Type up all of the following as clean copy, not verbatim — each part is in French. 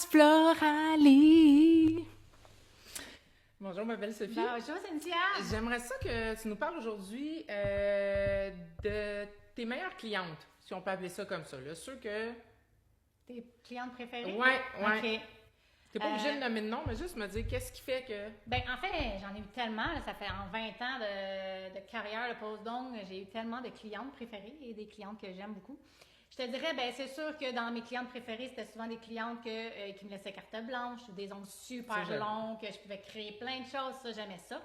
podcast Floralie. Bonjour, ma belle Sophie. Bonjour, Cynthia. J'aimerais ça que tu nous parles aujourd'hui de tes meilleures clientes, si on peut appeler ça comme ça. Là. Ceux que... Tes clientes préférées? Ouais. OK. T'es pas obligée de nommer de nom, mais juste me dire qu'est-ce qui fait que... Ben en fait, j'en ai eu tellement. Là, ça fait en 20 ans de carrière de postdoc, j'ai eu tellement de clientes préférées et des clientes que j'aime beaucoup. Je te dirais, ben c'est sûr que dans mes clientes préférées, c'était souvent des clientes qui me laissaient carte blanche, des ongles super longs, que je pouvais créer plein de choses, ça, j'aimais ça.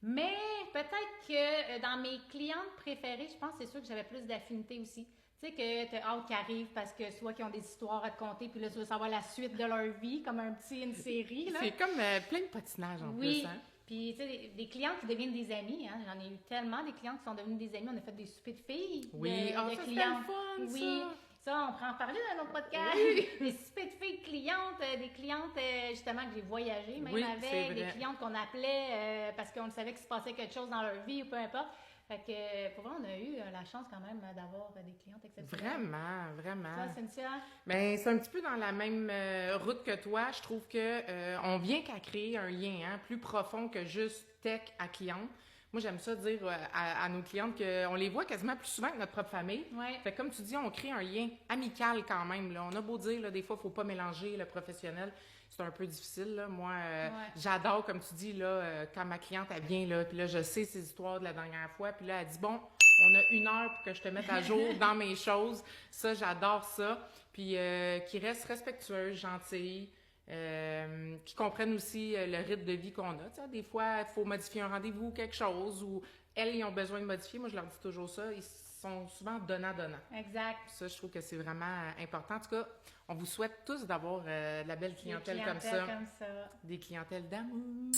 Mais peut-être que dans mes clientes préférées, je pense que c'est sûr que j'avais plus d'affinité aussi. Tu sais, que tu as hâte qu'ils arrivent parce que soit qu'ils ont des histoires à te conter, puis là, tu veux savoir la suite de leur vie, comme une série, là. C'est comme plein de patinage en plus, hein? Puis, tu sais, des clientes qui deviennent des amis, hein. J'en ai eu tellement des clientes qui sont devenues des amis. On a fait des soupers de filles. Oui, de ça, clientes. c'est le fun, oui. Ça, on pourrait en parler dans notre podcast. Oui. Des soupers de filles de clientes, des clientes, justement, que j'ai voyagé, même oui, avec, des clientes qu'on appelait parce qu'on savait qu'il se passait quelque chose dans leur vie ou peu importe. Fait que, pour vrai, on a eu la chance quand même d'avoir des clientes exceptionnelles. Vraiment. Toi, Cynthia? Ben, c'est un petit peu dans la même route que toi. Je trouve que on vient qu'à créer un lien plus profond que juste tech à cliente. Moi, j'aime ça dire à nos clientes qu'on les voit quasiment plus souvent que notre propre famille. Ouais. Fait que comme tu dis, on crée un lien amical quand même. Là. On a beau dire, là, des fois, il ne faut pas mélanger le professionnel. C'est un peu difficile. Là. Moi, j'adore, comme tu dis, là, quand ma cliente, elle vient, là, puis là, je sais ses histoires de la dernière fois, puis là, elle dit, bon, on a 1 heure pour que je te mette à jour dans mes choses. Ça, j'adore ça. Puis, qui reste respectueuse, gentille, qui comprennent aussi le rythme de vie qu'on a. T'sais, des fois, il faut modifier un rendez-vous ou quelque chose, ou elles, ils ont besoin de modifier. Moi, je leur dis toujours ça. Ils sont souvent donnant-donnant. Exact. Ça, je trouve que c'est vraiment important. En tout cas, on vous souhaite tous d'avoir de la belle clientèle comme ça. Comme ça. Des clientèles d'amour.